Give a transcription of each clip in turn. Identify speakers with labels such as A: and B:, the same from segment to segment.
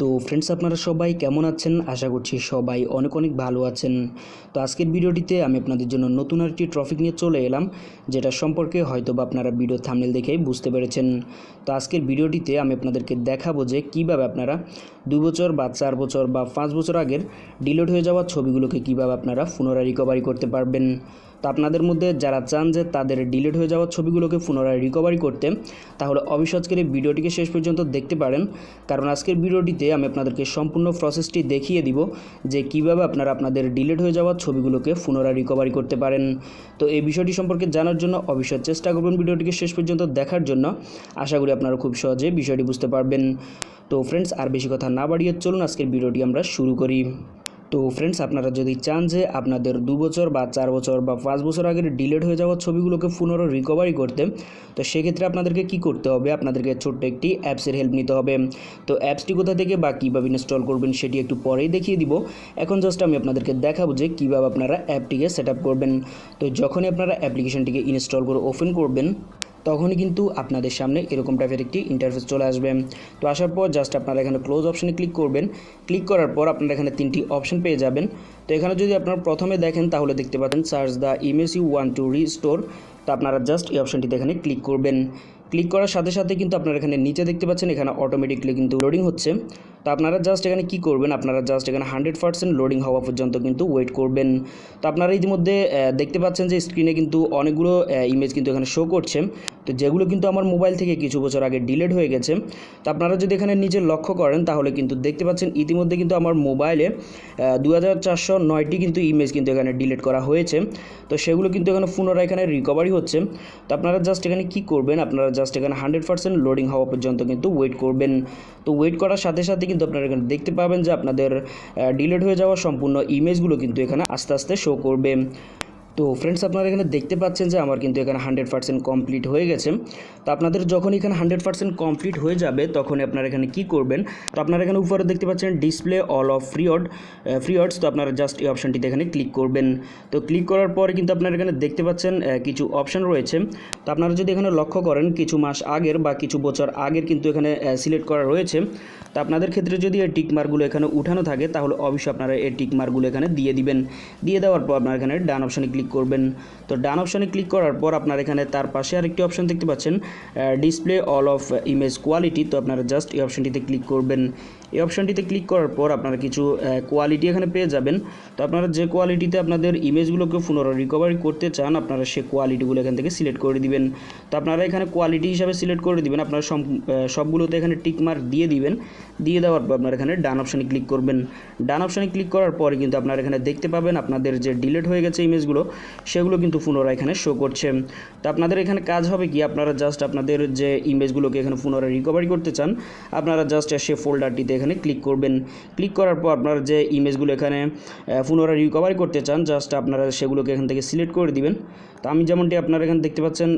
A: তো ফ্রেন্ডস, আপনারা সবাই কেমন আছেন? আশা করছি সবাই অনেক অনেক ভালো আছেন। তো আজকের ভিডিওটিতে আমি আপনাদের জন্য নতুন একটি টপিক নিয়ে চলে এলাম, যেটা সম্পর্কে হয়তো বা আপনারা ভিডিও থাম্বনেল দেখেই বুঝতে পেরেছেন। তো আজকের ভিডিওটিতে আমি আপনাদেরকে দেখাবো যে কীভাবে আপনারা 2 বছর বা 4 বছর বা 5 বছর আগের ডিলিট হয়ে যাওয়া ছবিগুলোকে কীভাবে আপনারা পুনরায় রিকভারি করতে পারবেন। তো আপনাদের মধ্যে যারা চান যে তাদের ডিলিট হয়ে যাওয়া ছবিগুলোকে পুনরায় রিকভারি করতে, তাহলে অবশ্যই আজকের এই ভিডিওটিকে শেষ পর্যন্ত দেখতে পারেন, কারণ আজকের ভিডিওটিতে আমি আপনাদেরকে সম্পূর্ণ প্রসেসটি দেখিয়ে দিব যে কীভাবে আপনারা আপনাদের ডিলিট হয়ে যাওয়া ছবিগুলোকে পুনরায় রিকভারি করতে পারেন। তো এই বিষয়টি সম্পর্কে জানার জন্য অবশ্যই চেষ্টা করবেন ভিডিওটিকে শেষ পর্যন্ত দেখার জন্য। আশা করি আপনারা খুব সহজে বিষয়টি বুঝতে পারবেন। তো ফ্রেন্ডস, আর বেশি কথা না বাড়িয়ে চলুন আজকের ভিডিওটি আমরা শুরু করি। তো ফ্রেন্ডস, আপনারা যদি চান যে আপনাদের 2 বছর বা 4 বছর বা 5 বছর আগের ডিলিট হয়ে যাওয়া ছবিগুলোকে পুনরায় রিকভারি করতে, তো সেক্ষেত্রে আপনাদেরকে কি করতে হবে? আপনাদেরকে ছোট্ট একটি অ্যাপসের হেল্প নিতে হবে। তো অ্যাপসটি কোথা থেকে বা কীভাবে ইনস্টল করবেন সেটি একটু পরেই দেখিয়ে দিব। এখন জাস্ট আমি আপনাদেরকে দেখাবো যে কীভাবে আপনারা অ্যাপটিকে সেট আপ করবেন। তো যখনই আপনারা অ্যাপ্লিকেশনটিকে ইনস্টল করে ওপেন করবেন, তখনই কিন্তু আপনাদের সামনে এরকম টাইপের একটি ইন্টারফেস চলে আসবে। তো আসার পর জাস্ট আপনারা এখানে ক্লোজ অপশানে ক্লিক করবেন। ক্লিক করার পর আপনারা এখানে 3টি অপশন পেয়ে যাবেন। তো এখানে যদি আপনারা প্রথমে দেখেন তাহলে দেখতে পাচ্ছেন search the image you want to restore. তো আপনারা জাস্ট এই অপশানটিতে এখানে ক্লিক করবেন। ক্লিক করার সাথে সাথে কিন্তু আপনারা এখানে নিচে দেখতে পাচ্ছেন এখানে অটোমেটিকলি কিন্তু লোডিং হচ্ছে। তো আপনারা জাস্ট এখানে কি করবেন? আপনারা জাস্ট এখানে 100% লোডিং হওয়া পর্যন্ত কিন্তু ওয়েট করবেন। তো আপনারা ইতিমধ্যে দেখতে পাচ্ছেন যে স্ক্রিনে কিন্তু অনেকগুলো ইমেজ কিন্তু এখানে শো করছে, তো যেগুলো কিন্তু আমার মোবাইল থেকে কিছু বছর আগে ডিলিট হয়ে গেছে। তো আপনারা যদি এখানে নিচে লক্ষ্য করেন তাহলে কিন্তু দেখতে পাচ্ছেন ইতিমধ্যে কিন্তু আমার মোবাইলে 2409টি কিন্তু ইমেজ কিন্তু এখানে ডিলিট করা হয়েছে। তো সেগুলো কিন্তু এখানে পুনরায় এখানে রিকভারি হচ্ছে। তো আপনারা জাস্ট এখানে কি করবেন? আপনারা জাস্ট এখানে 100% লোডিং হওয়া পর্যন্ত কিন্তু ওয়েট করবেন। তো ওয়েট করার সাথে সাথে কিন্তু আপনারা এখানে দেখতে পাবেন যে আপনাদের ডিলিট হয়ে যাওয়া সম্পূর্ণ ইমেজগুলো কিন্তু এখানে আস্তে আস্তে শো করবে। তো ফ্রেন্ডস, আপনারা এখানে দেখতে পাচ্ছেন যে আমার কিন্তু এখানে 100% কমপ্লিট হয়ে গেছে। তো আপনাদের যখন এখানে 100% কমপ্লিট হয়ে যাবে তখনই আপনারা এখানে কি করবেন? তো আপনারা এখানে উপরে দেখতে পাচ্ছেন ডিসপ্লে অল অফ ফ্রিওয়ার্ডস। তো আপনারা জাস্ট এই অপশানটিতে এখানে ক্লিক করবেন। তো ক্লিক করার পরে কিন্তু আপনারা এখানে দেখতে পাচ্ছেন কিছু অপশান রয়েছে। তো আপনারা যদি এখানে লক্ষ্য করেন কিছু মাস আগের বা কিছু বছর আগের কিন্তু এখানে সিলেক্ট করা রয়েছে। তো আপনাদের ক্ষেত্রে যদি এই টিকমার্কগুলো এখানে উঠানো থাকে তাহলে অবশ্যই আপনারা এই টিকমার্কগুলো এখানে দিয়ে দিবেন। দিয়ে দেওয়ার পর আপনারা এখানে ডান অপশানে ক্লিক করবেন। তো ডান অপশানে ক্লিক করার পর আপনারা এখানে তার পাশে আরেকটি অপশান দেখতে পাচ্ছেন display all of image quality. তো আপনারা জাস্ট এই অপশানটিতে ক্লিক করবেন। এই অপশানটিতে ক্লিক করার পর আপনারা কিছু কোয়ালিটি এখানে পেয়ে যাবেন। তো আপনারা যে কোয়ালিটিতে আপনাদের ইমেজগুলোকে পুনরায় রিকভারি করতে চান আপনারা সেই কোয়ালিটিগুলো এখান থেকে সিলেক্ট করে দিবেন। তো আপনারা এখানে কোয়ালিটি হিসাবে সিলেক্ট করে দিবেন। আপনারা সবগুলোতে এখানে টিকমার্ক দিয়ে দিবেন। দিয়ে দেওয়ার পর আপনারা এখানে ডান অপশানে ক্লিক করবেন। ডান অপশানে ক্লিক করার পরে কিন্তু আপনারা এখানে দেখতে পাবেন আপনাদের যে ডিলিট হয়ে গেছে ইমেজগুলো সেগুলো কিন্তু পুনরায় এখানে শো করছে। তো আপনাদের এখানে কাজ হবে কি? আপনারা জাস্ট আপনাদের যে ইমেজগুলোকে এখানে পুনরায় রিকভারি করতে চান আপনারা জাস্ট সে ফোল্ডারটিতে এখানে ক্লিক করবেন। ক্লিক করার পর আপনারা যে ইমেজগুলো এখানে পুনরায় রিকভারি করতে চান জাস্ট আপনারা সেগুলোকে এখান থেকে সিলেক্ট করে দিবেন। তো আমি যেমনটি আপনারা এখানে দেখতে পাচ্ছেন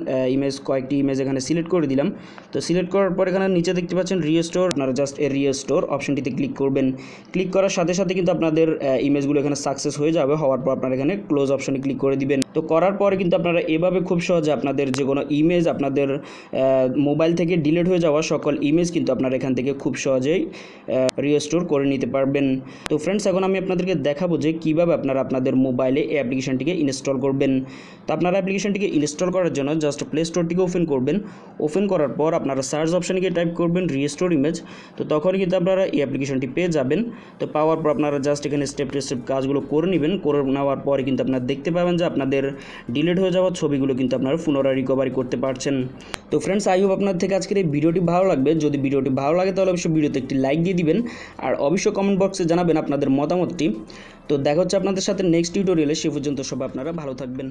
A: কয়েকটি ইমেজ এখানে সিলেক্ট করে দিলাম। তো সিলেক্ট করার পর এখানে নিচে দেখতে পাচ্ছেন রিস্টোর। আপনারা জাস্ট এই রিস্টোর অপশনটিতে ক্লিক করবেন। ক্লিক করার সাথে সাথে কিন্তু আপনাদের ইমেজগুলো এখানে সাকসেস হয়ে যাবে। হওয়ার পর আপনারা এখানে ক্লোজ অপশনে ক্লিক করে দিবেন। তো করার পরে কিন্তু আপনারা এভাবে খুব সহজে আপনাদের যে কোনো ইমেজ আপনাদের মোবাইল থেকে ডিলিট হয়ে যাওয়া সকল ইমেজ কিন্তু আপনারা এখান থেকে খুব সহজেই রিস্টোর করে নিতে পারবেন। তো ফ্রেন্ডস, এখন আমি আপনাদেরকে দেখাবো যে কীভাবে আপনারা আপনাদের মোবাইলে এই অ্যাপ্লিকেশনটিকে ইনস্টল করবেন। তো আপনারা অ্যাপ্লিকেশনটিকে ইনস্টল করার জন্য জাস্ট প্লে স্টোরটিকে ওপেন করবেন। ওপেন করার পর আপনারা সার্চ অপশানে গিয়ে টাইপ করবেন রিস্টোর ইমেজ। তো তখন কিন্তু আপনারা এই অ্যাপ্লিকেশনটি পেয়ে যাবেন। তো পাওয়ার পর আপনারা জাস্ট এখানে স্টেপ টু স্টেপ কাজগুলো করে নেবেন। করে নেওয়ার পরে কিন্তু আপনারা দেখতে পাবেন যে আপনাদের ডিলিট হয়ে যাওয়া ছবিগুলো কিন্তু আপনারা পুনরায় রিকভারি করতে পারছেন। তো ফ্রেন্ডস, আই হোপ আপনাদের থেকে আজকের এই ভিডিওটি ভালো লাগবে। যদি ভিডিওটি ভালো লাগে তাহলে অবশ্যই ভিডিওতে একটি লাইক দিয়ে দিবেন আর অবশ্যই কমেন্ট বক্সে জানাবেন আপনাদের মতামতটি। তো দেখা হচ্ছে আপনাদের সাথে নেক্সট টিউটোরিয়ালে। সে পর্যন্ত সবাই আপনারা ভালো থাকবেন।